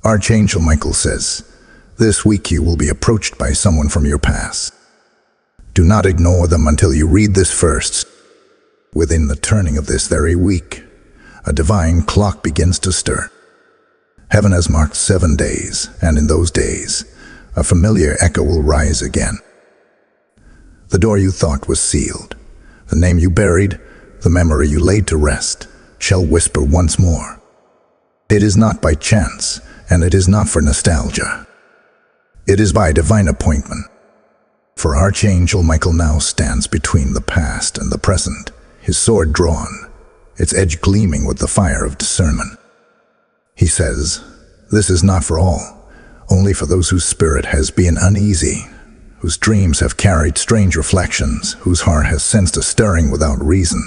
Archangel Michael says, this week you will be approached by someone from your past. Do not ignore them until you read this first. Within the turning of this very week, a divine clock begins to stir. Heaven has marked 7 days, and in those days, a familiar echo will rise again. The door you thought was sealed, the name you buried, the memory you laid to rest, shall whisper once more. It is not by chance, and it is not for nostalgia. It is by divine appointment. For Archangel Michael now stands between the past and the present, his sword drawn, its edge gleaming with the fire of discernment. He says, this is not for all, only for those whose spirit has been uneasy, whose dreams have carried strange reflections, whose heart has sensed a stirring without reason.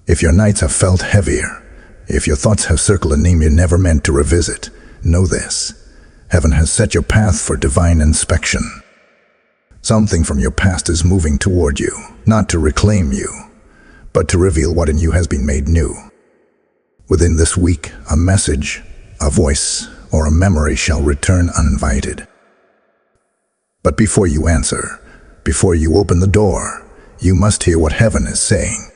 If your nights have felt heavier, if your thoughts have circled a name you never meant to revisit, know this: heaven has set your path for divine inspection. Something from your past is moving toward you, not to reclaim you, but to reveal what in you has been made new. Within this week, a message, a voice, or a memory shall return uninvited. But before you answer, before you open the door, you must hear what heaven is saying.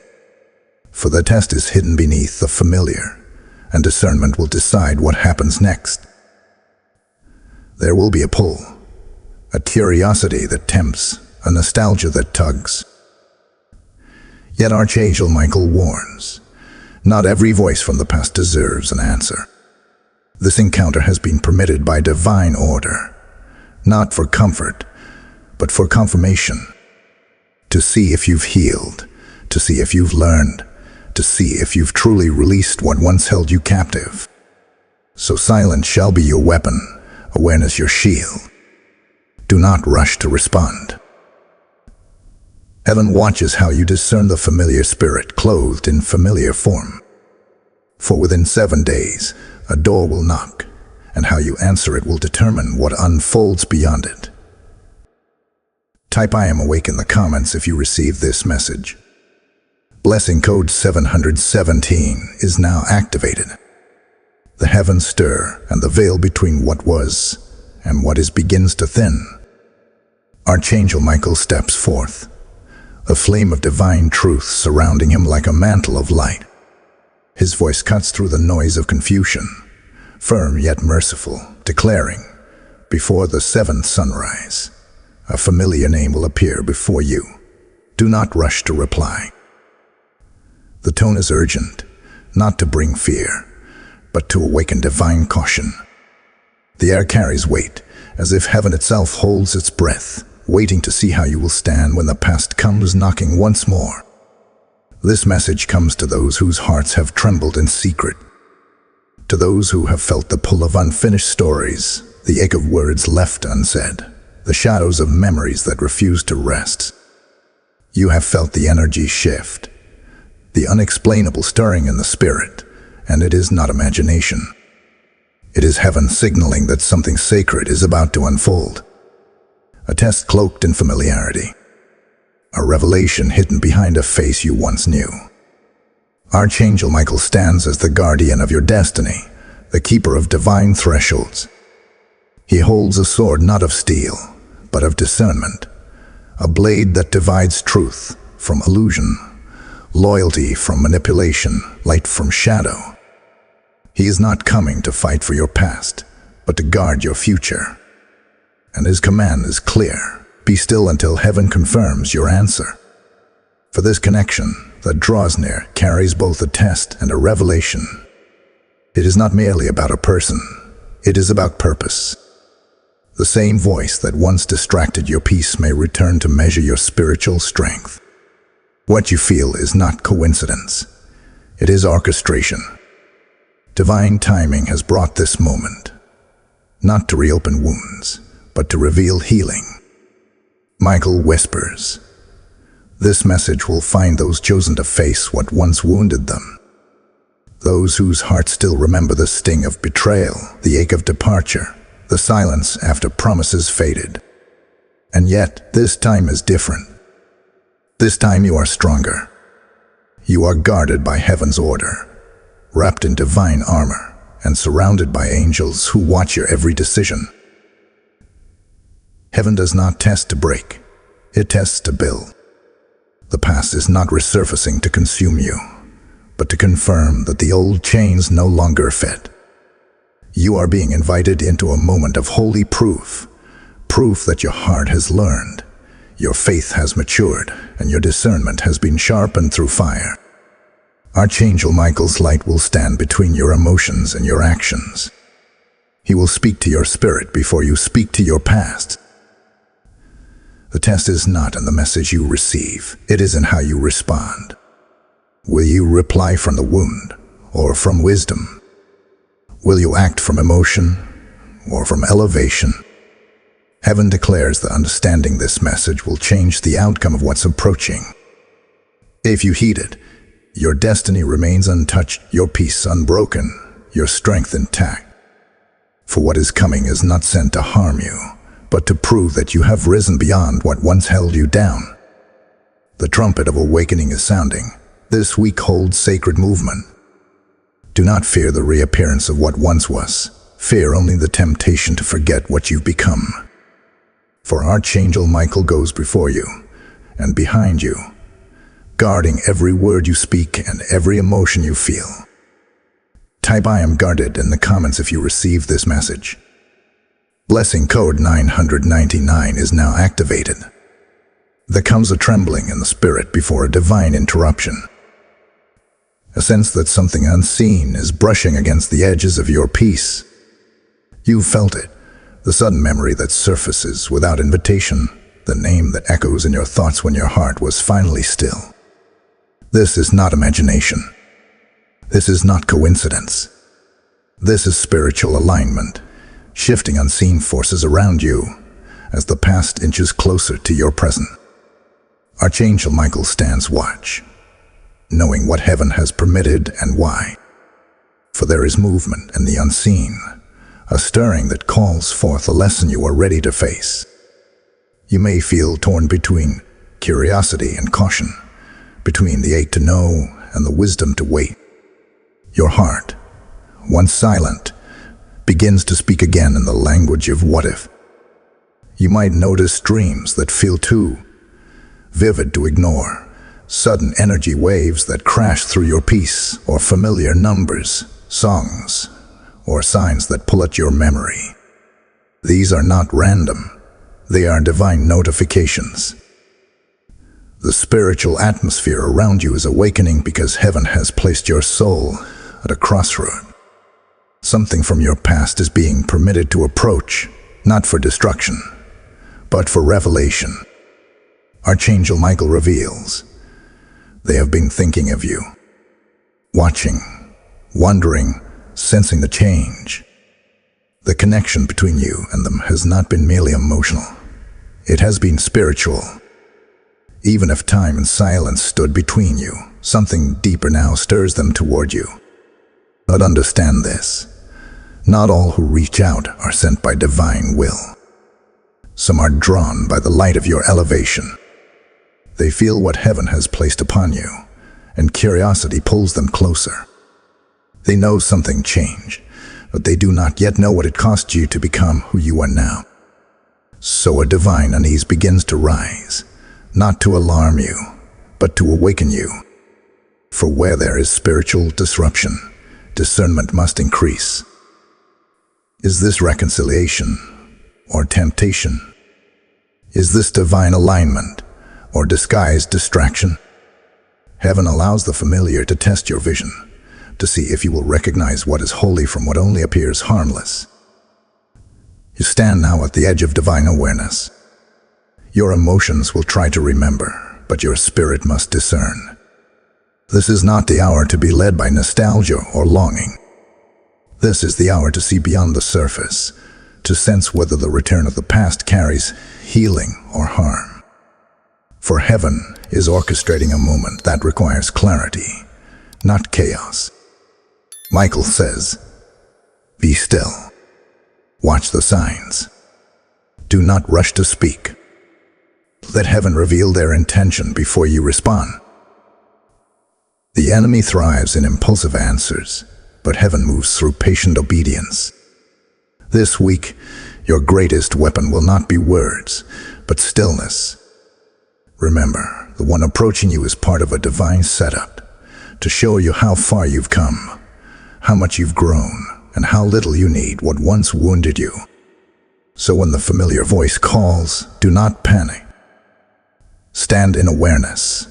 For the test is hidden beneath the familiar, and discernment will decide what happens next. There will be a pull, a curiosity that tempts, a nostalgia that tugs. Yet Archangel Michael warns, not every voice from the past deserves an answer. This encounter has been permitted by divine order, not for comfort, but for confirmation. To see if you've healed, to see if you've learned, to see if you've truly released what once held you captive. So silence shall be your weapon, awareness your shield. Do not rush to respond. Heaven watches how you discern the familiar spirit clothed in familiar form. For within 7 days, a door will knock, and how you answer it will determine what unfolds beyond it. Type I am awake in the comments if you receive this message. Blessing code 717 is now activated. The heavens stir, and the veil between what was and what is begins to thin. Archangel Michael steps forth, a flame of divine truth surrounding him like a mantle of light. His voice cuts through the noise of confusion, firm yet merciful, declaring, before the 7th sunrise, a familiar name will appear before you. Do not rush to reply. The tone is urgent, not to bring fear, but to awaken divine caution. The air carries weight, as if heaven itself holds its breath, waiting to see how you will stand when the past comes knocking once more. This message comes to those whose hearts have trembled in secret, to those who have felt the pull of unfinished stories, the ache of words left unsaid, the shadows of memories that refuse to rest. You have felt the energy shift, the unexplainable stirring in the spirit, and it is not imagination. It is heaven signaling that something sacred is about to unfold. A test cloaked in familiarity. A revelation hidden behind a face you once knew. Archangel Michael stands as the guardian of your destiny, the keeper of divine thresholds. He holds a sword not of steel, but of discernment, a blade that divides truth from illusion, loyalty from manipulation, light from shadow. He is not coming to fight for your past, but to guard your future. And his command is clear: be still until heaven confirms your answer. For this connection that draws near carries both a test and a revelation. It is not merely about a person, it is about purpose. The same voice that once distracted your peace may return to measure your spiritual strength. What you feel is not coincidence, it is orchestration. Divine timing has brought this moment, not to reopen wounds, but to reveal healing. Michael whispers, this message will find those chosen to face what once wounded them. Those whose hearts still remember the sting of betrayal, the ache of departure, the silence after promises faded. And yet, this time is different. This time you are stronger. You are guarded by heaven's order, wrapped in divine armor, and surrounded by angels who watch your every decision. Heaven does not test to break, it tests to build. The past is not resurfacing to consume you, but to confirm that the old chains no longer fit. You are being invited into a moment of holy proof that your heart has learned, your faith has matured, and your discernment has been sharpened through fire. Archangel Michael's light will stand between your emotions and your actions. He will speak to your spirit before you speak to your past. The test is not in the message you receive, it is in how you respond. Will you reply from the wound or from wisdom? Will you act from emotion or from elevation? Heaven declares that understanding this message will change the outcome of what's approaching. If you heed it, your destiny remains untouched, your peace unbroken, your strength intact. For what is coming is not sent to harm you, but to prove that you have risen beyond what once held you down. The trumpet of awakening is sounding. This week holds sacred movement. Do not fear the reappearance of what once was. Fear only the temptation to forget what you've become. For Archangel Michael goes before you and behind you, guarding every word you speak and every emotion you feel. Type "I am guarded" in the comments if you receive this message. Blessing code 999 is now activated. There comes a trembling in the spirit before a divine interruption. A sense that something unseen is brushing against the edges of your peace. You've felt it, the sudden memory that surfaces without invitation, the name that echoes in your thoughts when your heart was finally still. This is not imagination. This is not coincidence. This is spiritual alignment, shifting unseen forces around you as the past inches closer to your present. Archangel Michael stands watch, knowing what heaven has permitted and why. For there is movement in the unseen, a stirring that calls forth a lesson you are ready to face. You may feel torn between curiosity and caution, between the ache to know and the wisdom to wait. Your heart, once silent, begins to speak again in the language of what if. You might notice dreams that feel too vivid to ignore, sudden energy waves that crash through your peace, or familiar numbers, songs, or signs that pull at your memory. These are not random, they are divine notifications. The spiritual atmosphere around you is awakening because heaven has placed your soul at a crossroad. Something from your past is being permitted to approach, not for destruction, but for revelation. Archangel Michael reveals, they have been thinking of you, watching, wondering, sensing the change. The connection between you and them has not been merely emotional. It has been spiritual. Even if time and silence stood between you, something deeper now stirs them toward you. But understand this, not all who reach out are sent by divine will. Some are drawn by the light of your elevation. They feel what heaven has placed upon you, and curiosity pulls them closer. They know something changed, but they do not yet know what it cost you to become who you are now. So a divine unease begins to rise, not to alarm you, but to awaken you. For where there is spiritual disruption, discernment must increase. Is this reconciliation or temptation? Is this divine alignment or disguised distraction? Heaven allows the familiar to test your vision, to see if you will recognize what is holy from what only appears harmless. You stand now at the edge of divine awareness. Your emotions will try to remember, but your spirit must discern. This is not the hour to be led by nostalgia or longing. This is the hour to see beyond the surface, to sense whether the return of the past carries healing or harm. For heaven is orchestrating a moment that requires clarity, not chaos. Michael says, "Be still. Watch the signs. Do not rush to speak. Let heaven reveal their intention before you respond." The enemy thrives in impulsive answers, but heaven moves through patient obedience. This week, your greatest weapon will not be words, but stillness. Remember, the one approaching you is part of a divine setup to show you how far you've come, how much you've grown, and how little you need what once wounded you. So when the familiar voice calls, do not panic. Stand in awareness,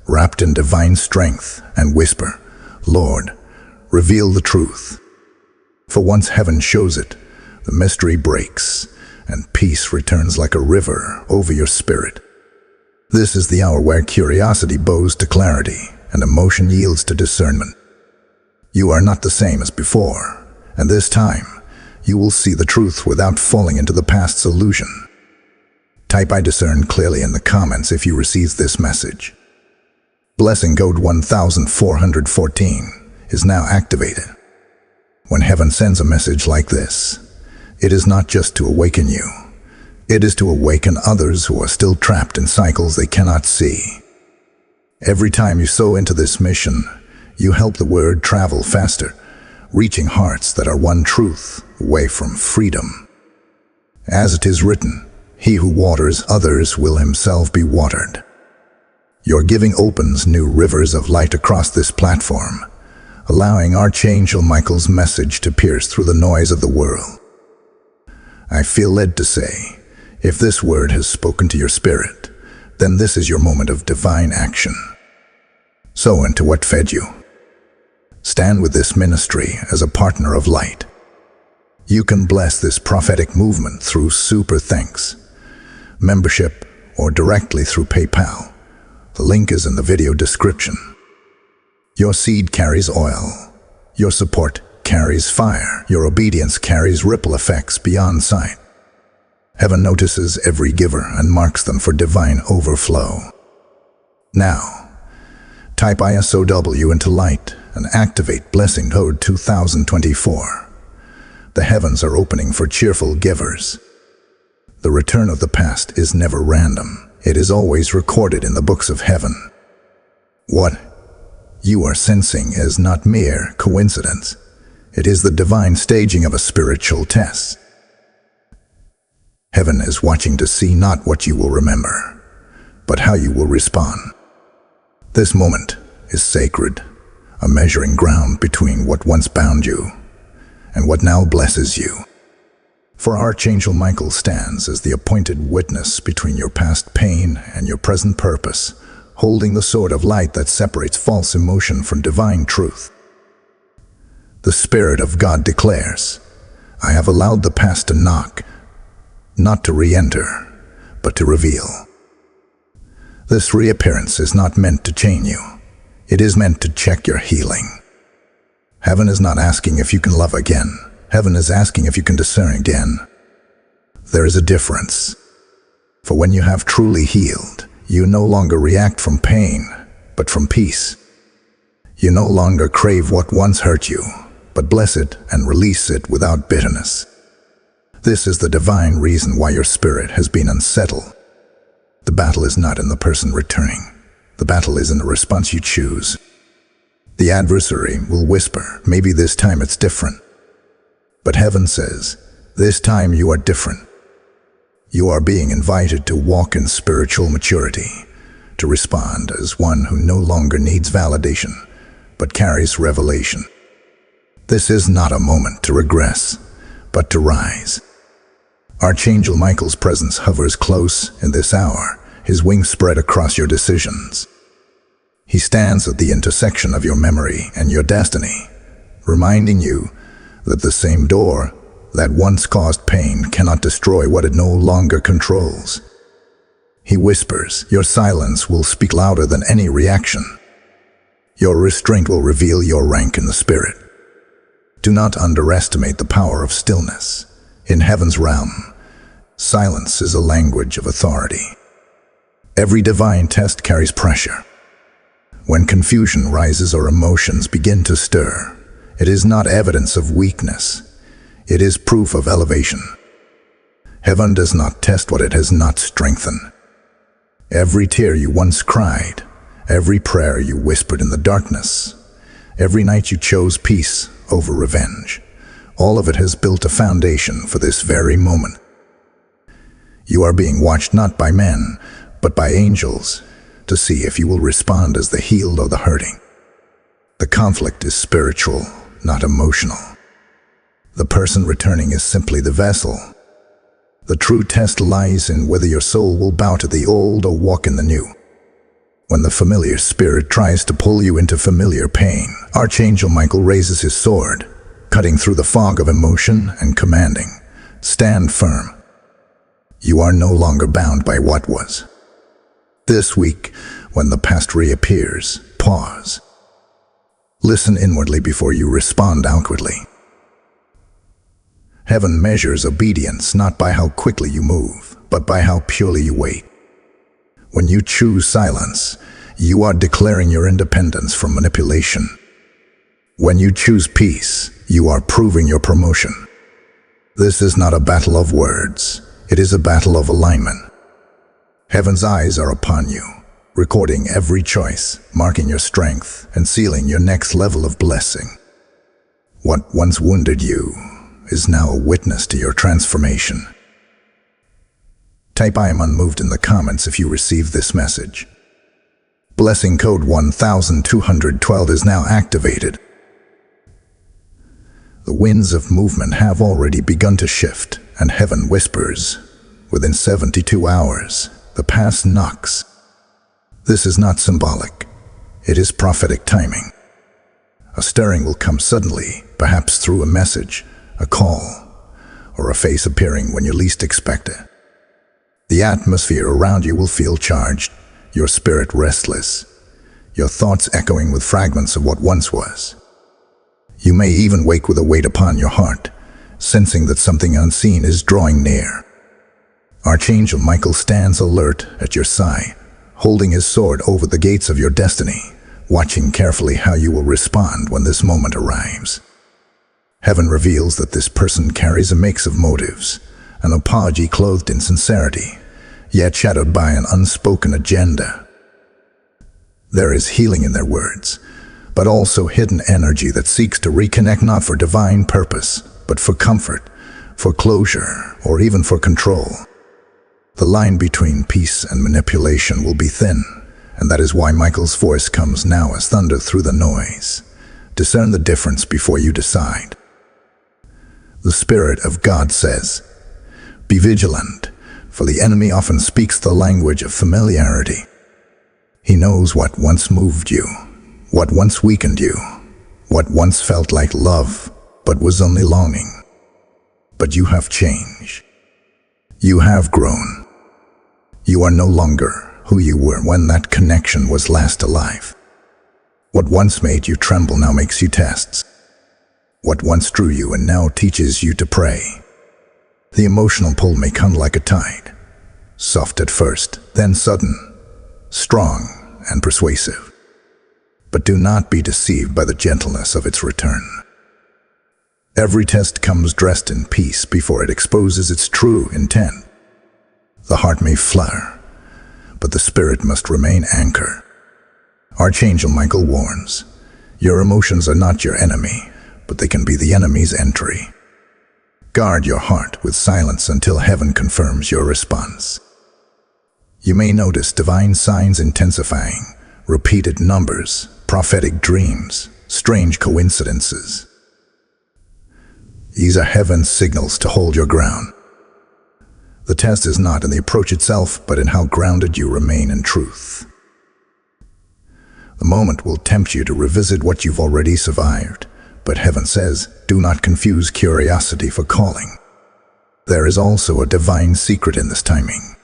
wrapped in divine strength, and whisper, "Lord, reveal the truth." For once heaven shows it, the mystery breaks, and peace returns like a river over your spirit. This is the hour where curiosity bows to clarity, and emotion yields to discernment. You are not the same as before, and this time, you will see the truth without falling into the past's illusion. Type "I discern" clearly in the comments if you receive this message. Blessing code 1414 is now activated. When heaven sends a message like this, it is not just to awaken you. It is to awaken others who are still trapped in cycles they cannot see. Every time you sow into this mission, you help the word travel faster, reaching hearts that are one truth away from freedom. As it is written, "He who waters others will himself be watered." Your giving opens new rivers of light across this platform, allowing Archangel Michael's message to pierce through the noise of the world. I feel led to say, if this word has spoken to your spirit, then this is your moment of divine action. Sow into what fed you. Stand with this ministry as a partner of light. You can bless this prophetic movement through super thanks, membership, or directly through PayPal. The link is in the video description. Your seed carries oil. Your support carries fire. Your obedience carries ripple effects beyond sight. Heaven notices every giver and marks them for divine overflow. Now, type ISOW into light and activate blessing code 2024. The heavens are opening for cheerful givers. The return of the past is never random. It is always recorded in the books of heaven. What you are sensing is not mere coincidence. It is the divine staging of a spiritual test. Heaven is watching to see not what you will remember, but how you will respond. This moment is sacred, a measuring ground between what once bound you and what now blesses you. For Archangel Michael stands as the appointed witness between your past pain and your present purpose, holding the sword of light that separates false emotion from divine truth. The Spirit of God declares, "I have allowed the past to knock, not to re-enter, but to reveal." This reappearance is not meant to chain you. It is meant to check your healing. Heaven is not asking if you can love again. Heaven is asking if you can discern again. There is a difference. For when you have truly healed, you no longer react from pain, but from peace. You no longer crave what once hurt you, but bless it and release it without bitterness. This is the divine reason why your spirit has been unsettled. The battle is not in the person returning. The battle is in the response you choose. The adversary will whisper, "Maybe this time it's different." But heaven says, "This time you are different." You are being invited to walk in spiritual maturity, to respond as one who no longer needs validation, but carries revelation. This is not a moment to regress, but to rise. Archangel Michael's presence hovers close in this hour, his wings spread across your decisions. He stands at the intersection of your memory and your destiny, reminding you that the same door that once caused pain cannot destroy what it no longer controls. He whispers, "Your silence will speak louder than any reaction. Your restraint will reveal your rank in the spirit." Do not underestimate the power of stillness. In heaven's realm, silence is a language of authority. Every divine test carries pressure. When confusion rises or emotions begin to stir, it is not evidence of weakness. It is proof of elevation. Heaven does not test what it has not strengthened. Every tear you once cried, every prayer you whispered in the darkness, every night you chose peace over revenge. All of it has built a foundation for this very moment. You are being watched not by men, but by angels, to see if you will respond as the healed or the hurting. The conflict is spiritual, not emotional. The person returning is simply the vessel. The true test lies in whether your soul will bow to the old or walk in the new. When the familiar spirit tries to pull you into familiar pain, Archangel Michael raises his sword, cutting through the fog of emotion and commanding, "Stand firm. You are no longer bound by what was." This week, when the past reappears, pause. Listen inwardly before you respond outwardly. Heaven measures obedience not by how quickly you move, but by how purely you wait. When you choose silence, you are declaring your independence from manipulation. When you choose peace, you are proving your promotion. This is not a battle of words, it is a battle of alignment. Heaven's eyes are upon you, recording every choice, marking your strength, and sealing your next level of blessing. What once wounded you is now a witness to your transformation. Type "I am unmoved" in the comments if you receive this message. Blessing code 1212 is now activated. The winds of movement have already begun to shift, and heaven whispers, within 72 hours, the past knocks. This is not symbolic. It is prophetic timing. A stirring will come suddenly, perhaps through a message, a call, or a face appearing when you least expect it. The atmosphere around you will feel charged, your spirit restless, your thoughts echoing with fragments of what once was. You may even wake with a weight upon your heart, sensing that something unseen is drawing near. Archangel Michael stands alert at your side, holding his sword over the gates of your destiny, watching carefully how you will respond when this moment arrives. Heaven reveals that this person carries a mix of motives, an apology clothed in sincerity, yet shadowed by an unspoken agenda. There is healing in their words, but also hidden energy that seeks to reconnect not for divine purpose, but for comfort, for closure, or even for control. The line between peace and manipulation will be thin, and that is why Michael's voice comes now as thunder through the noise. Discern the difference before you decide. The Spirit of God says, "Be vigilant, for the enemy often speaks the language of familiarity. He knows what once moved you, what once weakened you, what once felt like love, but was only longing. But you have changed. You have grown. You are no longer who you were when that connection was last alive. What once made you tremble now makes you tests. What once drew you and now teaches you to pray. The emotional pull may come like a tide, soft at first, then sudden, strong and persuasive. But do not be deceived by the gentleness of its return. Every test comes dressed in peace before it exposes its true intent. The heart may flutter, but the spirit must remain anchored. Archangel Michael warns, your emotions are not your enemy, but they can be the enemy's entry. Guard your heart with silence until heaven confirms your response. You may notice divine signs intensifying, repeated numbers, prophetic dreams, strange coincidences. These are heaven's signals to hold your ground. The test is not in the approach itself, but in how grounded you remain in truth. The moment will tempt you to revisit what you've already survived, but heaven says, do not confuse curiosity for calling. There is also a divine secret in this timing.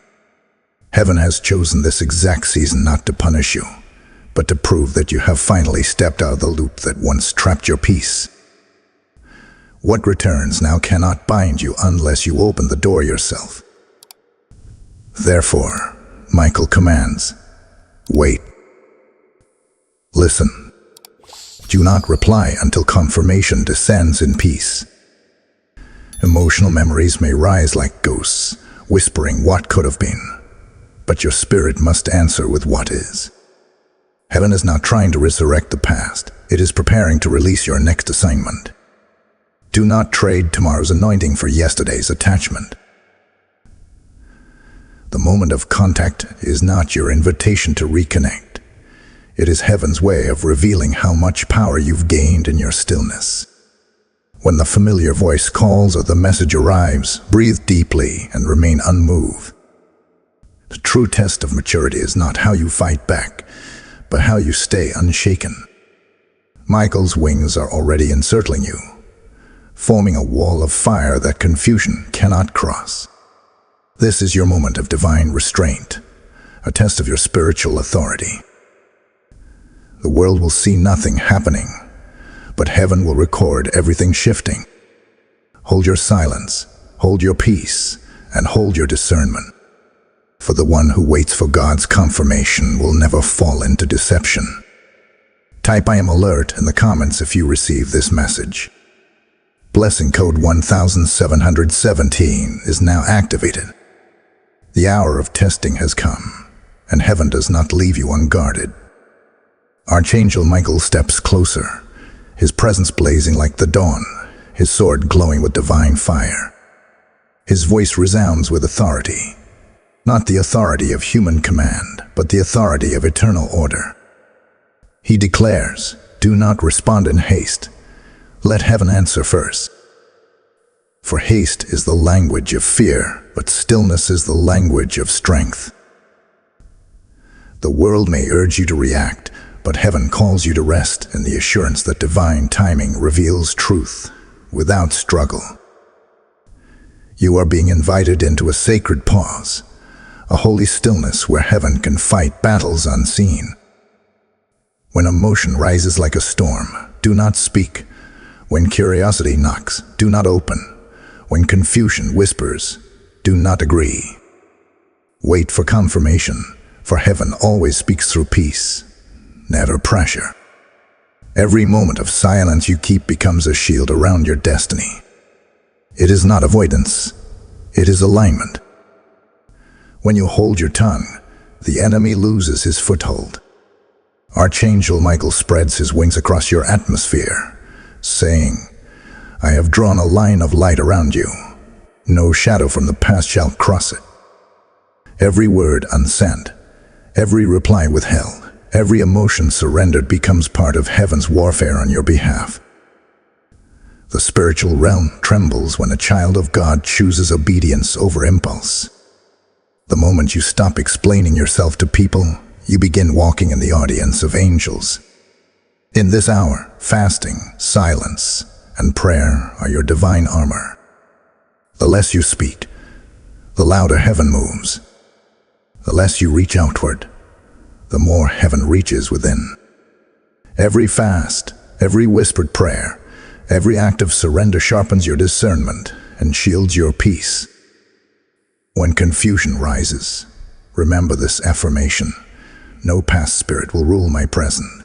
Heaven has chosen this exact season not to punish you, but to prove that you have finally stepped out of the loop that once trapped your peace. What returns now cannot bind you unless you open the door yourself. Therefore, Michael commands, wait. Listen. Do not reply until confirmation descends in peace. Emotional memories may rise like ghosts, whispering what could have been, but your spirit must answer with what is. Heaven is not trying to resurrect the past, It is preparing to release your next assignment. Do not trade tomorrow's anointing for yesterday's attachment. The moment of contact is not your invitation to reconnect. It is heaven's way of revealing how much power you've gained in your stillness. When the familiar voice calls or the message arrives, breathe deeply and remain unmoved. The true test of maturity is not how you fight back, but how you stay unshaken. Michael's wings are already encircling you, forming a wall of fire that confusion cannot cross. This is your moment of divine restraint, a test of your spiritual authority. The world will see nothing happening, but heaven will record everything shifting. Hold your silence, hold your peace, and hold your discernment. For the one who waits for God's confirmation will never fall into deception. Type "I am alert" in the comments if you receive this message. Blessing code 1717 is now activated. The hour of testing has come, and heaven does not leave you unguarded. Archangel Michael steps closer, his presence blazing like the dawn, his sword glowing with divine fire. His voice resounds with authority, not the authority of human command, but the authority of eternal order. He declares, "Do not respond in haste. Let heaven answer first." For haste is the language of fear, but stillness is the language of strength. The world may urge you to react, but heaven calls you to rest in the assurance that divine timing reveals truth without struggle. You are being invited into a sacred pause, a holy stillness where heaven can fight battles unseen. When emotion rises like a storm, do not speak. When curiosity knocks, do not open. When confusion whispers, do not agree. Wait for confirmation, for heaven always speaks through peace, never pressure. Every moment of silence you keep becomes a shield around your destiny. It is not avoidance, it is alignment. When you hold your tongue, the enemy loses his foothold. Archangel Michael spreads his wings across your atmosphere, saying, "I have drawn a line of light around you. No shadow from the past shall cross it." Every word unsent, every reply withheld, every emotion surrendered becomes part of heaven's warfare on your behalf. The spiritual realm trembles when a child of God chooses obedience over impulse. The moment you stop explaining yourself to people, you begin walking in the audience of angels. In this hour, fasting, silence, and prayer are your divine armor. The less you speak, the louder heaven moves. The less you reach outward, the more heaven reaches within. Every fast, every whispered prayer, every act of surrender sharpens your discernment and shields your peace. When confusion rises, remember this affirmation: no past spirit will rule my present.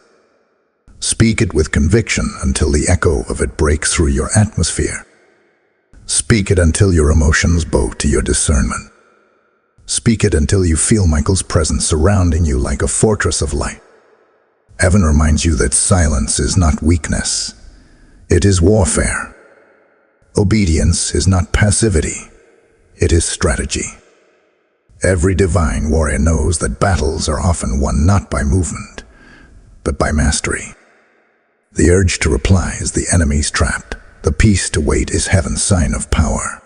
Speak it with conviction until the echo of it breaks through your atmosphere. Speak it until your emotions bow to your discernment. Speak it until you feel Michael's presence surrounding you like a fortress of light. Heaven reminds you that silence is not weakness. It is warfare. Obedience is not passivity. It is strategy. Every divine warrior knows that battles are often won not by movement, but by mastery. The urge to reply is the enemy's trap. The peace to wait is heaven's sign of power.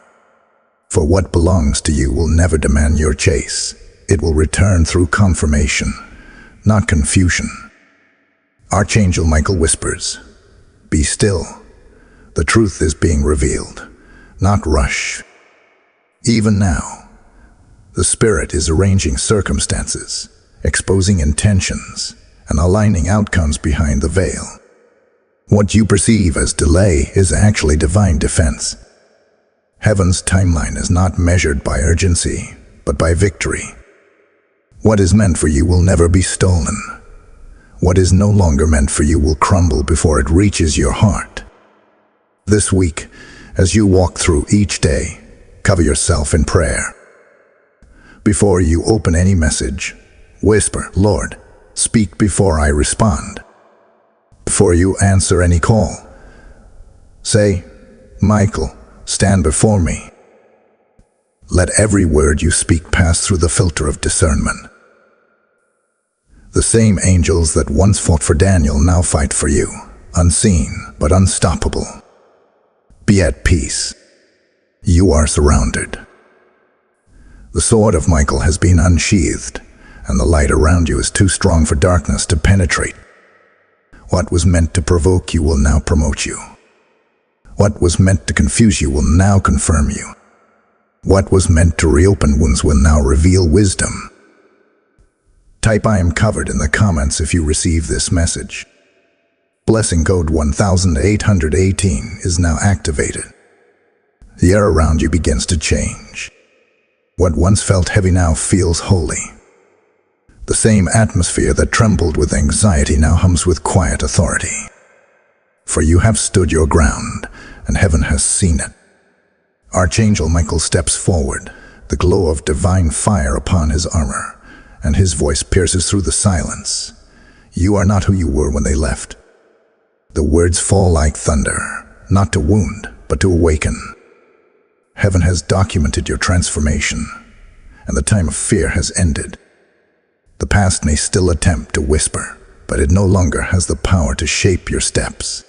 For what belongs to you will never demand your chase. It will return through confirmation, not confusion. Archangel Michael whispers, "Be still. The truth is being revealed, not rush." Even now, the Spirit is arranging circumstances, exposing intentions, and aligning outcomes behind the veil. What you perceive as delay is actually divine defense. Heaven's timeline is not measured by urgency, but by victory. What is meant for you will never be stolen. What is no longer meant for you will crumble before it reaches your heart. This week, as you walk through each day, cover yourself in prayer. Before you open any message, whisper, "Lord, speak before I respond." before you answer any call. Say, "Michael, stand before me." Let every word you speak pass through the filter of discernment. The same angels that once fought for Daniel now fight for you, unseen but unstoppable. Be at peace. You are surrounded. The sword of Michael has been unsheathed, and the light around you is too strong for darkness to penetrate. What was meant to provoke you will now promote you. What was meant to confuse you will now confirm you. What was meant to reopen wounds will now reveal wisdom. Type "I am covered" in the comments if you receive this message. Blessing code 1818 is now activated. The air around you begins to change. What once felt heavy now feels holy. The same atmosphere that trembled with anxiety now hums with quiet authority. For you have stood your ground, and heaven has seen it. Archangel Michael steps forward, the glow of divine fire upon his armor, and his voice pierces through the silence. You are not who you were when they left. The words fall like thunder, not to wound, but to awaken. Heaven has documented your transformation, and the time of fear has ended. The past may still attempt to whisper, but it no longer has the power to shape your steps.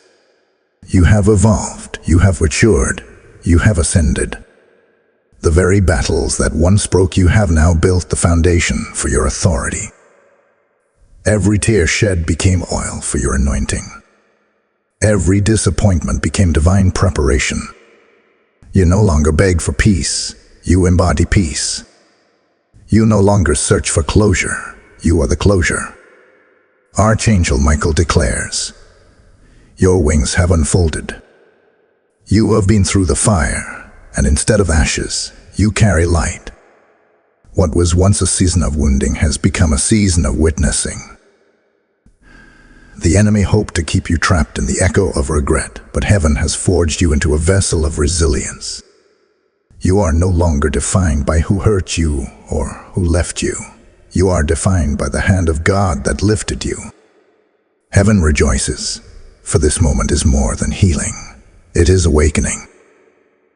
You have evolved, you have matured, you have ascended. The very battles that once broke you have now built the foundation for your authority. Every tear shed became oil for your anointing. Every disappointment became divine preparation. You no longer beg for peace, you embody peace. You no longer search for closure, you are the closure. Archangel Michael declares, your wings have unfolded. You have been through the fire, and instead of ashes, you carry light. What was once a season of wounding has become a season of witnessing. The enemy hoped to keep you trapped in the echo of regret, but heaven has forged you into a vessel of resilience. You are no longer defined by who hurt you or who left you. You are defined by the hand of God that lifted you. Heaven rejoices, for this moment is more than healing. It is awakening.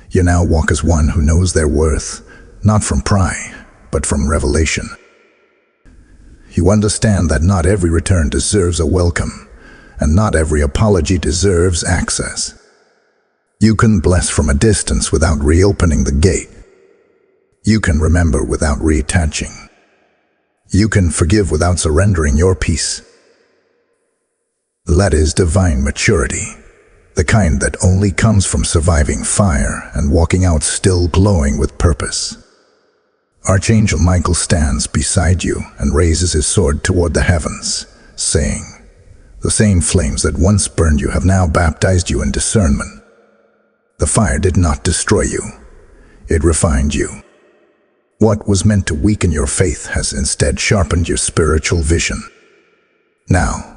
You now walk as one who knows their worth, not from pride, but from revelation. You understand that not every return deserves a welcome, and not every apology deserves access. You can bless from a distance without reopening the gate. You can remember without reattaching. You can forgive without surrendering your peace. That is divine maturity, the kind that only comes from surviving fire and walking out still glowing with purpose. Archangel Michael stands beside you and raises his sword toward the heavens, saying, the same flames that once burned you have now baptized you in discernment. The fire did not destroy you, it refined you. What was meant to weaken your faith has instead sharpened your spiritual vision. Now,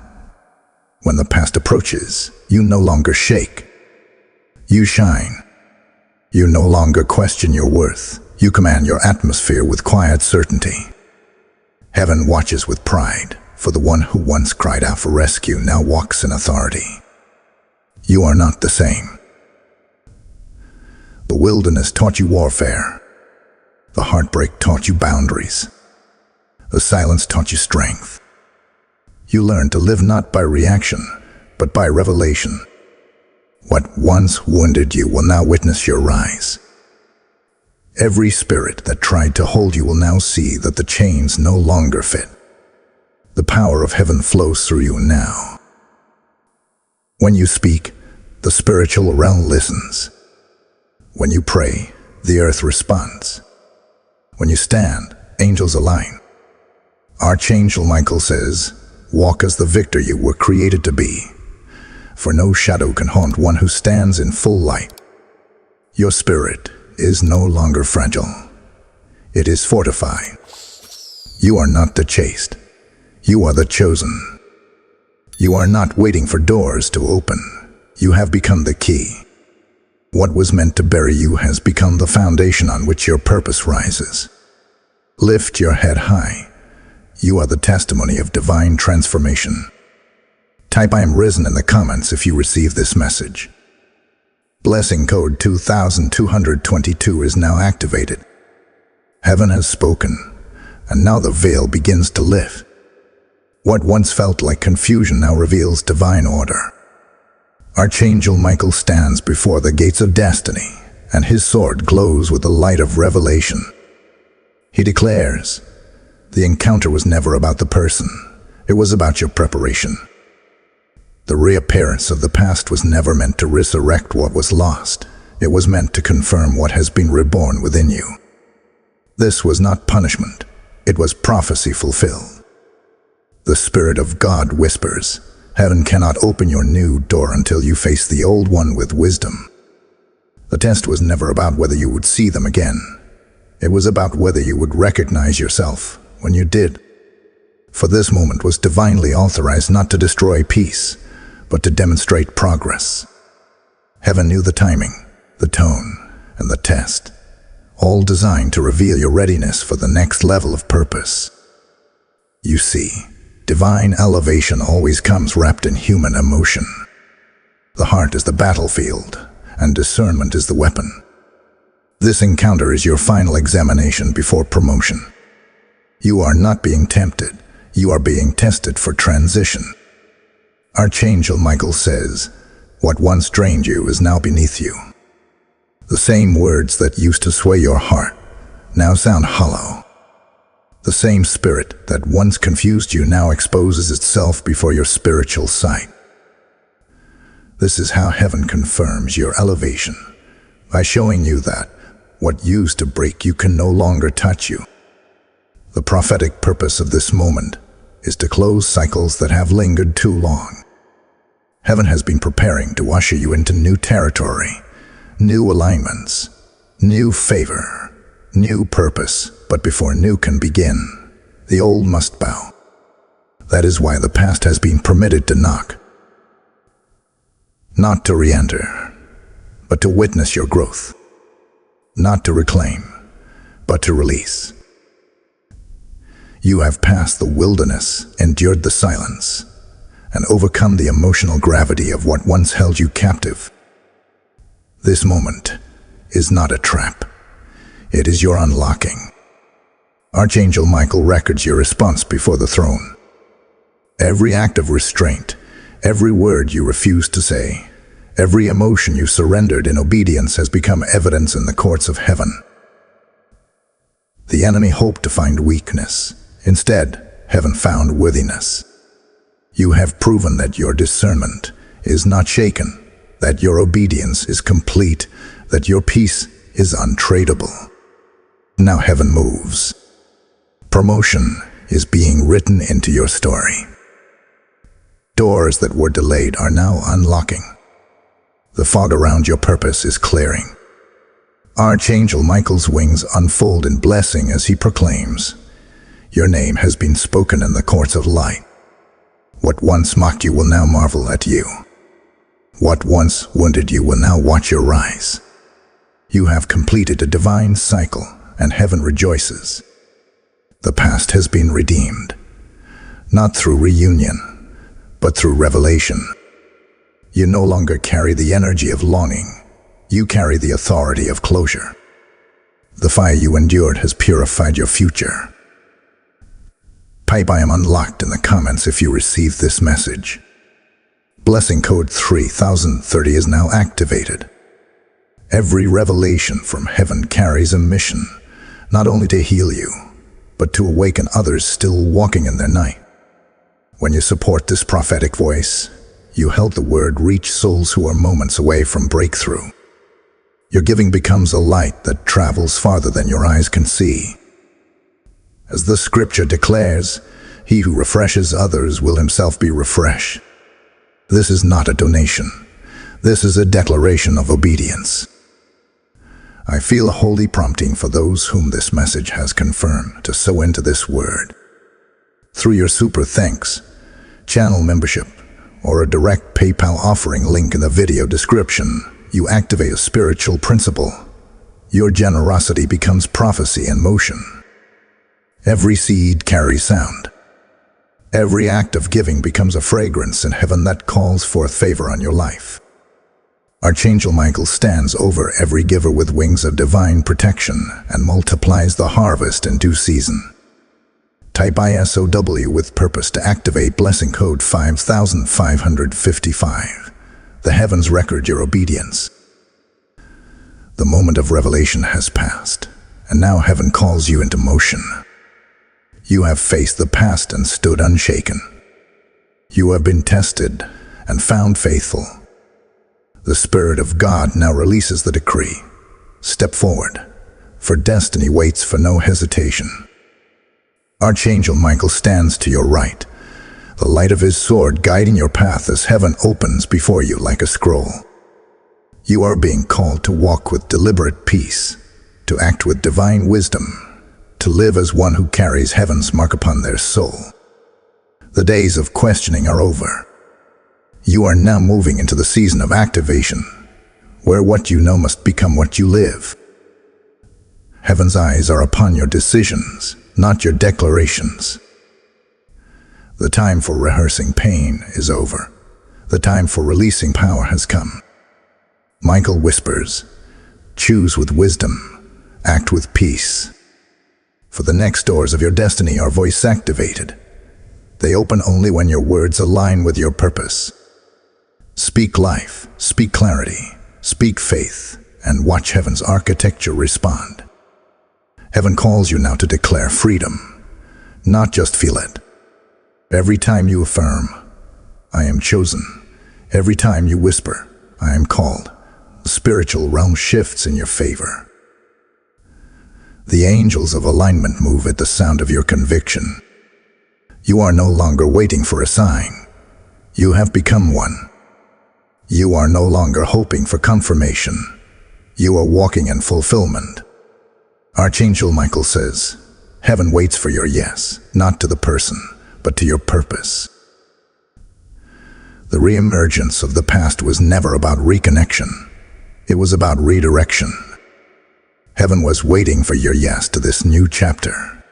when the past approaches, you no longer shake. You shine. You no longer question your worth. You command your atmosphere with quiet certainty. Heaven watches with pride, for the one who once cried out for rescue now walks in authority. You are not the same. The wilderness taught you warfare. The heartbreak taught you boundaries. The silence taught you strength. You learned to live not by reaction, but by revelation. What once wounded you will now witness your rise. Every spirit that tried to hold you will now see that the chains no longer fit. The power of heaven flows through you now. When you speak, the spiritual realm listens. When you pray, the earth responds. When you stand, angels align. Archangel Michael says, walk as the victor you were created to be, for no shadow can haunt one who stands in full light. Your spirit is no longer fragile. It is fortified. You are not the chased. You are the chosen. You are not waiting for doors to open. You have become the key. What was meant to bury you has become the foundation on which your purpose rises. Lift your head high. You are the testimony of divine transformation. Type "I am risen" in the comments if you receive this message. Blessing code 2222 is now activated. Heaven has spoken, and now the veil begins to lift. What once felt like confusion now reveals divine order. Archangel Michael stands before the gates of destiny, and his sword glows with the light of revelation. He declares, the encounter was never about the person, it was about your preparation. The reappearance of the past was never meant to resurrect what was lost. It was meant to confirm what has been reborn within you. This was not punishment. It was prophecy fulfilled. The Spirit of God whispers, heaven cannot open your new door until you face the old one with wisdom. The test was never about whether you would see them again. It was about whether you would recognize yourself when you did. For this moment was divinely authorized not to destroy peace, but to demonstrate progress. Heaven knew the timing, the tone, and the test, all designed to reveal your readiness for the next level of purpose. You see, divine elevation always comes wrapped in human emotion. The heart is the battlefield, and discernment is the weapon. This encounter is your final examination before promotion. You are not being tempted, you are being tested for transition. Archangel Michael says, what once drained you is now beneath you. The same words that used to sway your heart now sound hollow. The same spirit that once confused you now exposes itself before your spiritual sight. This is how heaven confirms your elevation, by showing you that what used to break you can no longer touch you. The prophetic purpose of this moment is to close cycles that have lingered too long. Heaven has been preparing to usher you into new territory, new alignments, new favor, new purpose. But before new can begin, the old must bow. That is why the past has been permitted to knock. Not to re-enter, but to witness your growth. Not to reclaim, but to release. You have passed the wilderness, endured the silence, and overcome the emotional gravity of what once held you captive. This moment is not a trap. It is your unlocking. Archangel Michael records your response before the throne. Every act of restraint, every word you refused to say, every emotion you surrendered in obedience has become evidence in the courts of heaven. The enemy hoped to find weakness. Instead, heaven found worthiness. You have proven that your discernment is not shaken, that your obedience is complete, that your peace is untradeable. Now heaven moves. Promotion is being written into your story. Doors that were delayed are now unlocking. The fog around your purpose is clearing. Archangel Michael's wings unfold in blessing as he proclaims, your name has been spoken in the courts of light. What once mocked you will now marvel at you. What once wounded you will now watch your rise. You have completed a divine cycle, and heaven rejoices. The past has been redeemed, not through reunion, but through revelation. You no longer carry the energy of longing. You carry the authority of closure. The fire you endured has purified your future. Type "I am unlocked" in the comments if you receive this message. Blessing code 3030 is now activated. Every revelation from heaven carries a mission, not only to heal you, but to awaken others still walking in their night. When you support this prophetic voice, you help the word reach souls who are moments away from breakthrough. Your giving becomes a light that travels farther than your eyes can see. As the scripture declares, he who refreshes others will himself be refreshed. This is not a donation. This is a declaration of obedience. I feel a holy prompting for those whom this message has confirmed to sow into this word. Through your super thanks, channel membership, or a direct PayPal offering link in the video description, you activate a spiritual principle. Your generosity becomes prophecy in motion. Every seed carries sound. Every act of giving becomes a fragrance in heaven that calls forth favor on your life. Archangel Michael stands over every giver with wings of divine protection and multiplies the harvest in due season. Type ISOW with purpose to activate blessing code 5555. The heavens record your obedience. The moment of revelation has passed, and now heaven calls you into motion. You have faced the past and stood unshaken. You have been tested and found faithful. The Spirit of God now releases the decree. Step forward, for destiny waits for no hesitation. Archangel Michael stands to your right, the light of his sword guiding your path as heaven opens before you like a scroll. You are being called to walk with deliberate peace, to act with divine wisdom, to live as one who carries heaven's mark upon their soul. The days of questioning are over. You are now moving into the season of activation, where what you know must become what you live. Heaven's eyes are upon your decisions, not your declarations. The time for rehearsing pain is over. The time for releasing power has come. Michael whispers, choose with wisdom, act with peace. For the next doors of your destiny are voice activated. They open only when your words align with your purpose. Speak life, speak clarity, speak faith, and watch heaven's architecture respond. Heaven calls you now to declare freedom, not just feel it. Every time you affirm, I am chosen. Every time you whisper, I am called, the spiritual realm shifts in your favor. The angels of alignment move at the sound of your conviction. You are no longer waiting for a sign. You have become one. You are no longer hoping for confirmation. You are walking in fulfillment. Archangel Michael says, heaven waits for your yes, not to the person, but to your purpose. The reemergence of the past was never about reconnection. It was about redirection. Heaven was waiting for your yes to this new chapter.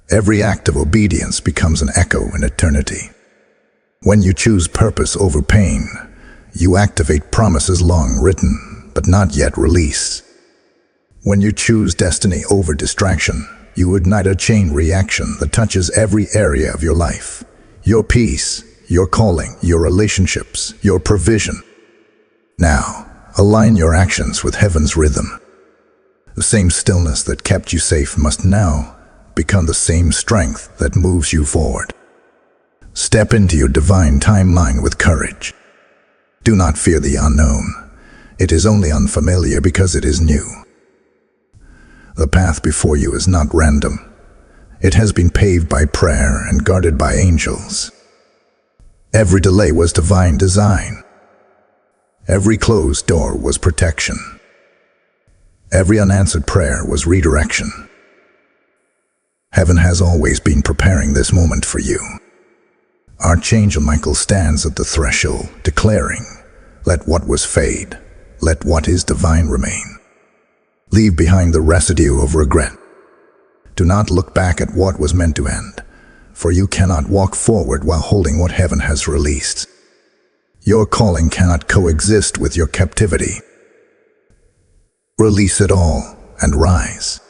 Every act of obedience becomes an echo in eternity. When you choose purpose over pain, you activate promises long written, but not yet released. When you choose destiny over distraction, you ignite a chain reaction that touches every area of your life. Your peace, your calling, your relationships, your provision. Now, align your actions with heaven's rhythm. The same stillness that kept you safe must now become the same strength that moves you forward. Step into your divine timeline with courage. Do not fear the unknown. It is only unfamiliar because it is new. The path before you is not random. It has been paved by prayer and guarded by angels. Every delay was divine design. Every closed door was protection. Every unanswered prayer was redirection. Heaven has always been preparing this moment for you. Archangel Michael stands at the threshold, declaring, let what was fade, let what is divine remain. Leave behind the residue of regret. Do not look back at what was meant to end, for you cannot walk forward while holding what heaven has released. Your calling cannot coexist with your captivity. Release it all and rise.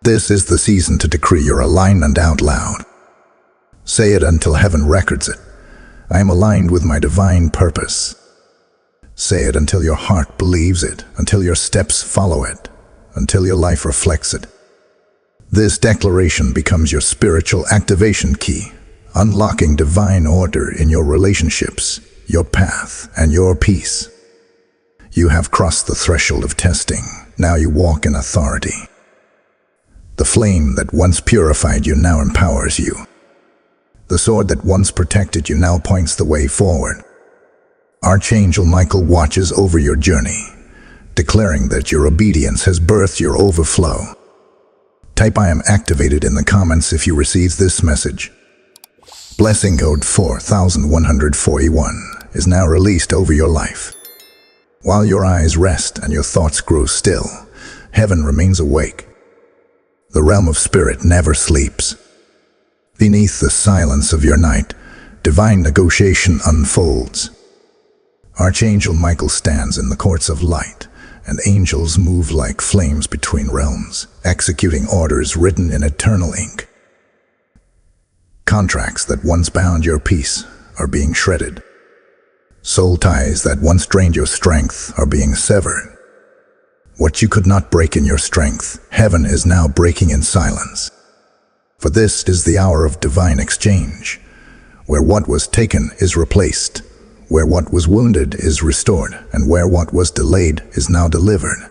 This is the season to decree your alignment out loud. Say it until heaven records it. I am aligned with my divine purpose. Say it until your heart believes it, until your steps follow it, until your life reflects it. This declaration becomes your spiritual activation key, unlocking divine order in your relationships, your path, and your peace. You have crossed the threshold of testing. Now you walk in authority. The flame that once purified you now empowers you. The sword that once protected you now points the way forward. Archangel Michael watches over your journey, declaring that your obedience has birthed your overflow. Type I am activated in the comments if you receive this message. Blessing code 4141 is now released over your life. While your eyes rest and your thoughts grow still, heaven remains awake. The realm of spirit never sleeps. Beneath the silence of your night, divine negotiation unfolds. Archangel Michael stands in the courts of light, and angels move like flames between realms, executing orders written in eternal ink. Contracts that once bound your peace are being shredded. Soul ties that once drained your strength are being severed. What you could not break in your strength, heaven is now breaking in silence. For this is the hour of divine exchange, where what was taken is replaced, where what was wounded is restored, and where what was delayed is now delivered.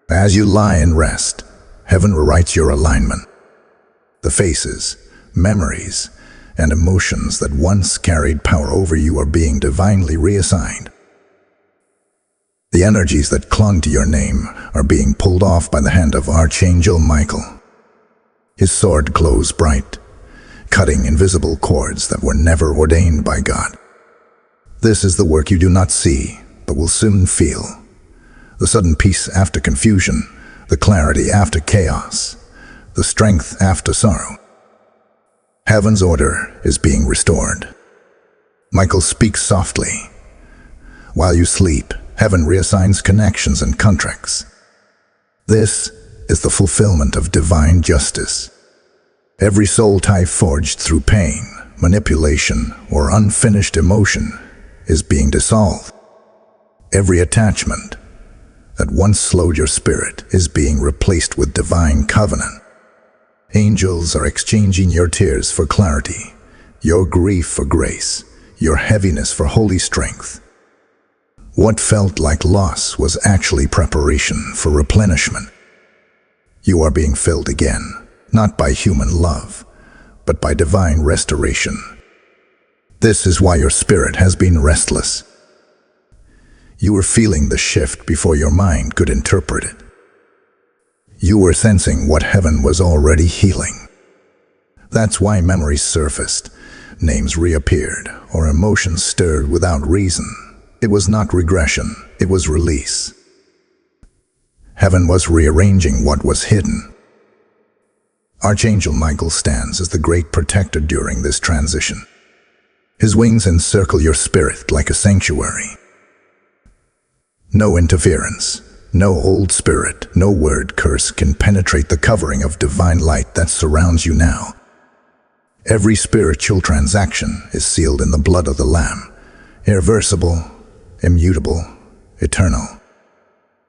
As you lie in rest, heaven rewrites your alignment. The faces, memories, and emotions that once carried power over you are being divinely reassigned. The energies that clung to your name are being pulled off by the hand of Archangel Michael. His sword glows bright, cutting invisible cords that were never ordained by God. This is the work you do not see, but will soon feel. The sudden peace after confusion, the clarity after chaos, the strength after sorrow. Heaven's order is being restored. Michael speaks softly. While you sleep, heaven reassigns connections and contracts. This is the fulfillment of divine justice. Every soul tie forged through pain, manipulation, or unfinished emotion is being dissolved. Every attachment that once slowed your spirit is being replaced with divine covenant. Angels are exchanging your tears for clarity, your grief for grace, your heaviness for holy strength. What felt like loss was actually preparation for replenishment. You are being filled again, not by human love, but by divine restoration. This is why your spirit has been restless. You were feeling the shift before your mind could interpret it. You were sensing what heaven was already healing. That's why memories surfaced, names reappeared, or emotions stirred without reason. It was not regression, it was release. Heaven was rearranging what was hidden. Archangel Michael stands as the great protector during this transition. His wings encircle your spirit like a sanctuary. No interference, no old spirit, no word curse can penetrate the covering of divine light that surrounds you now. Every spiritual transaction is sealed in the blood of the Lamb, irreversible, immutable, eternal.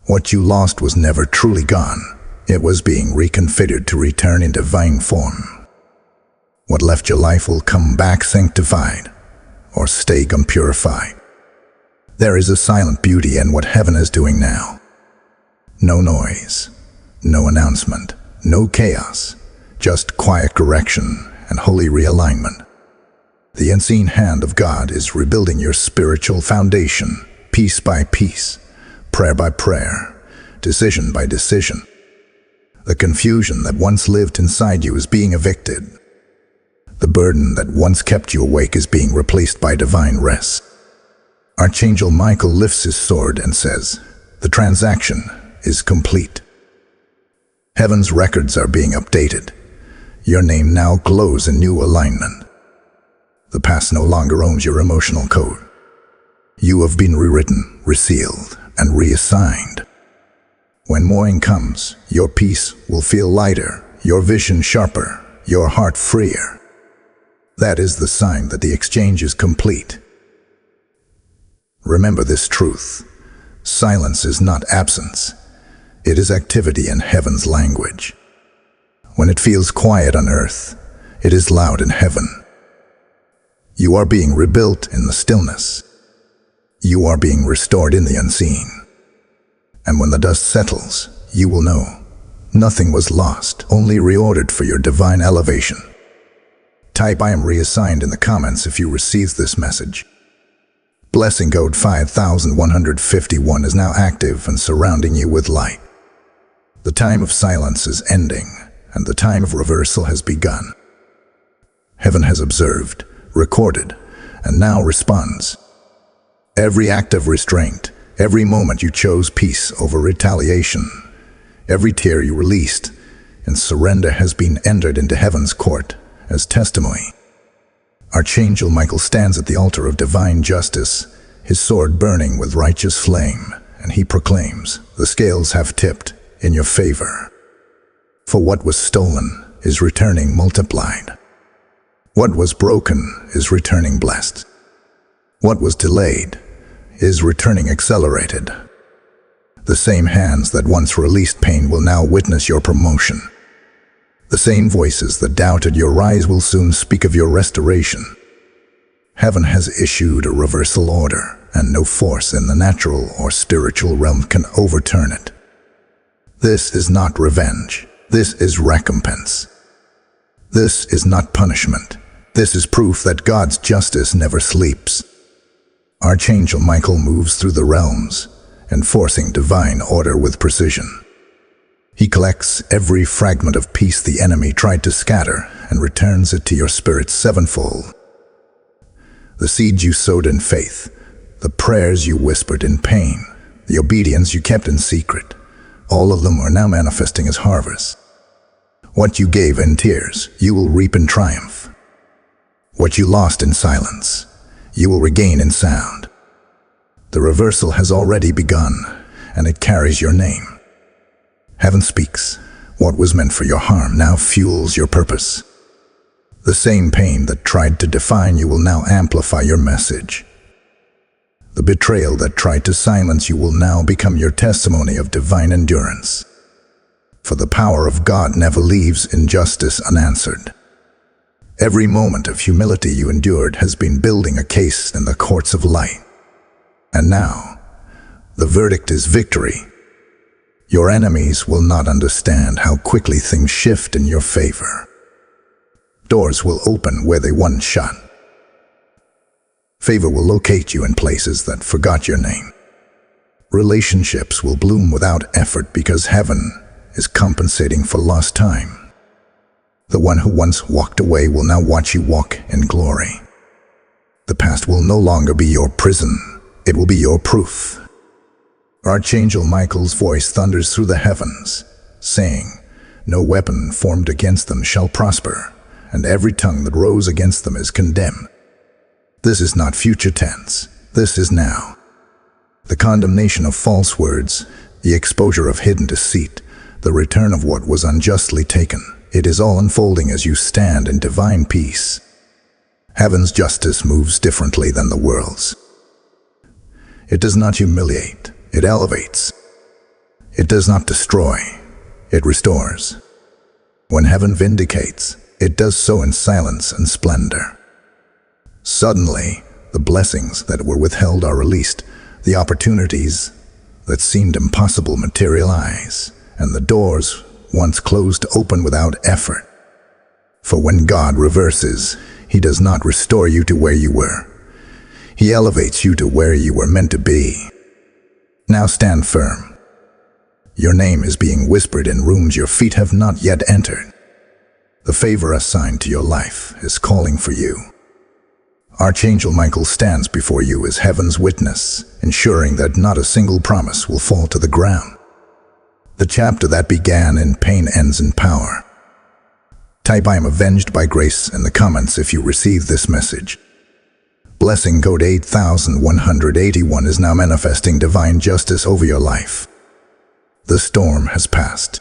What you lost was never truly gone. It was being reconfigured to return in divine form. What left your life will come back sanctified or stay unpurified. There is a silent beauty in what heaven is doing now. No noise, no announcement, no chaos, just quiet correction and holy realignment. The unseen hand of God is rebuilding your spiritual foundation, piece by piece, prayer by prayer, decision by decision. The confusion that once lived inside you is being evicted. The burden that once kept you awake is being replaced by divine rest. Archangel Michael lifts his sword and says, "The transaction is complete." Heaven's records are being updated. Your name now glows in new alignment. The past no longer owns your emotional code. You have been rewritten, resealed, and reassigned. When morning comes, your peace will feel lighter, your vision sharper, your heart freer. That is the sign that the exchange is complete. Remember this truth. Silence is not absence. It is activity in heaven's language. When it feels quiet on earth, it is loud in heaven. You are being rebuilt in the stillness. You are being restored in the unseen. And when the dust settles, you will know nothing was lost, only reordered for your divine elevation. Type "I am reassigned" in the comments if you received this message. Blessing code 5151 is now active and surrounding you with light. The time of silence is ending, and the time of reversal has begun. Heaven has observed, recorded, and now responds. Every act of restraint, every moment you chose peace over retaliation, every tear you released in surrender has been entered into heaven's court as testimony. Archangel Michael stands at the altar of divine justice, his sword burning with righteous flame, and he proclaims, "The scales have tipped in your favor. For what was stolen is returning multiplied. What was broken is returning blessed. What was delayed is returning accelerated. The same hands that once released pain will now witness your promotion. The same voices that doubted your rise will soon speak of your restoration. Heaven has issued a reversal order, and no force in the natural or spiritual realm can overturn it. This is not revenge. This is recompense. This is not punishment. This is proof that God's justice never sleeps." Archangel Michael moves through the realms, enforcing divine order with precision. He collects every fragment of peace the enemy tried to scatter and returns it to your spirit sevenfold. The seeds you sowed in faith, the prayers you whispered in pain, the obedience you kept in secret, all of them are now manifesting as harvests. What you gave in tears, you will reap in triumph. What you lost in silence, you will regain in sound. The reversal has already begun, and it carries your name. Heaven speaks. What was meant for your harm now fuels your purpose. The same pain that tried to define you will now amplify your message. The betrayal that tried to silence you will now become your testimony of divine endurance. For the power of God never leaves injustice unanswered. Every moment of humility you endured has been building a case in the courts of light. And now, the verdict is victory. Your enemies will not understand how quickly things shift in your favor. Doors will open where they once shut. Favor will locate you in places that forgot your name. Relationships will bloom without effort because heaven is compensating for lost time. The one who once walked away will now watch you walk in glory. The past will no longer be your prison. It will be your proof. Archangel Michael's voice thunders through the heavens, saying, "No weapon formed against them shall prosper, and every tongue that rose against them is condemned." This is not future tense. This is now. The condemnation of false words, the exposure of hidden deceit, the return of what was unjustly taken, it is all unfolding as you stand in divine peace. Heaven's justice moves differently than the world's. It does not humiliate, it elevates. It does not destroy, it restores. When heaven vindicates, it does so in silence and splendor. Suddenly, the blessings that were withheld are released, the opportunities that seemed impossible materialize, and the doors once closed open without effort. For when God reverses, He does not restore you to where you were. He elevates you to where you were meant to be. Now stand firm. Your name is being whispered in rooms your feet have not yet entered. The favor assigned to your life is calling for you. Archangel Michael stands before you as heaven's witness, ensuring that not a single promise will fall to the ground. The chapter that began in pain ends in power. Type "I am avenged by grace" in the comments if you receive this message. Blessing code 8181 is now manifesting divine justice over your life. The storm has passed.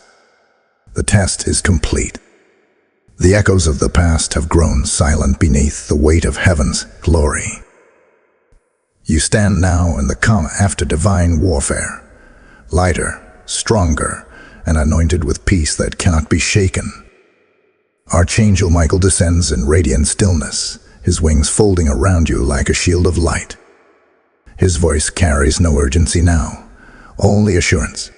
The test is complete. The echoes of the past have grown silent beneath the weight of heaven's glory. You stand now in the calm after divine warfare, lighter, stronger, and anointed with peace that cannot be shaken. Archangel Michael descends in radiant stillness, his wings folding around you like a shield of light. His voice carries no urgency now, only assurance.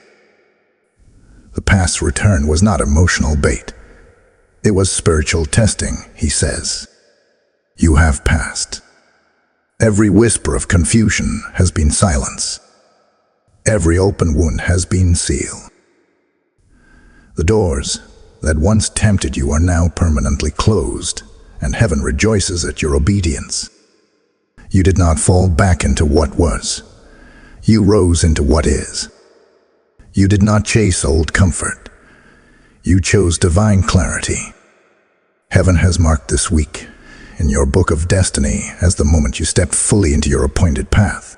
The past's return was not emotional bait. It was spiritual testing, he says. You have passed. Every whisper of confusion has been silenced. Every open wound has been sealed. The doors that once tempted you are now permanently closed, and heaven rejoices at your obedience. You did not fall back into what was. You rose into what is. You did not chase old comfort. You chose divine clarity. Heaven has marked this week in your book of destiny as the moment you stepped fully into your appointed path.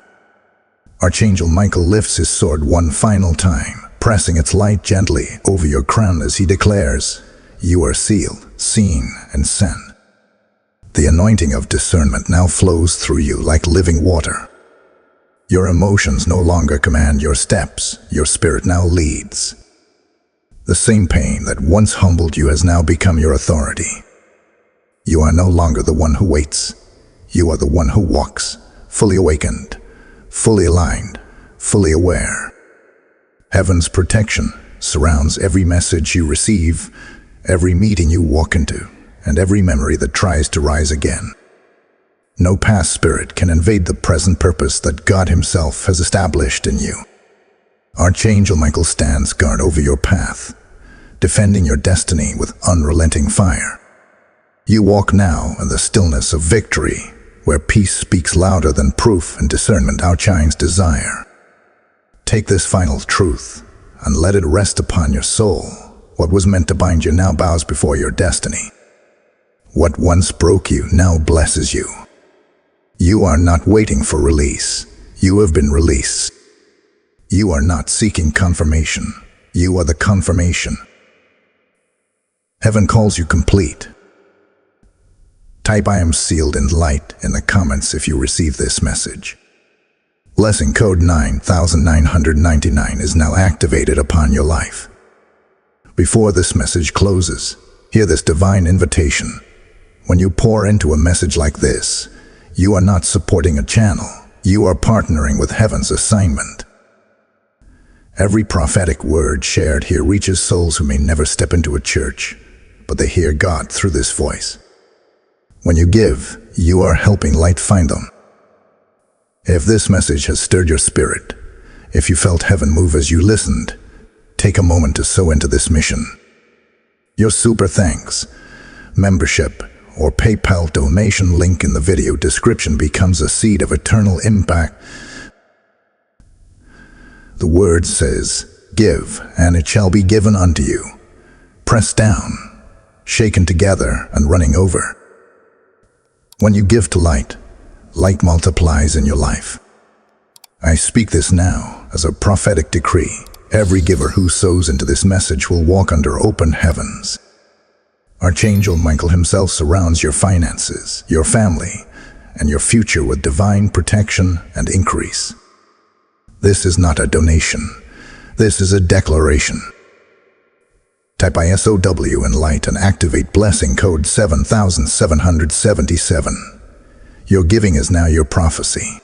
Archangel Michael lifts his sword one final time, pressing its light gently over your crown as he declares, "You are sealed, seen, and sent." The anointing of discernment now flows through you like living water. Your emotions no longer command your steps, your spirit now leads. The same pain that once humbled you has now become your authority. You are no longer the one who waits. You are the one who walks, fully awakened, fully aligned, fully aware. Heaven's protection surrounds every message you receive, every meeting you walk into, and every memory that tries to rise again. No past spirit can invade the present purpose that God Himself has established in you. Archangel Michael stands guard over your path, defending your destiny with unrelenting fire. You walk now in the stillness of victory, where peace speaks louder than proof and discernment outshines desire. Take this final truth and let it rest upon your soul. What was meant to bind you now bows before your destiny. What once broke you now blesses you. You are not waiting for release. You have been released. You are not seeking confirmation. You are the confirmation. Heaven calls you complete. Type "I am sealed in light" in the comments if you receive this message. Blessing code 9999 is now activated upon your life. Before this message closes, hear this divine invitation. When you pour into a message like this, you are not supporting a channel. You are partnering with Heaven's assignment. Every prophetic word shared here reaches souls who may never step into a church, but they hear God through this voice. When you give, you are helping light find them. If this message has stirred your spirit, if you felt heaven move as you listened, take a moment to sow into this mission. Your super thanks, membership, or PayPal donation link in the video description becomes a seed of eternal impact. The word says, "Give, and it shall be given unto you. Pressed down, shaken together, and running over." When you give to light, light multiplies in your life. I speak this now as a prophetic decree. Every giver who sows into this message will walk under open heavens. Archangel Michael himself surrounds your finances, your family, and your future with divine protection and increase. This is not a donation. This is a declaration. Type ISOW in light and activate blessing code 7777. Your giving is now your prophecy.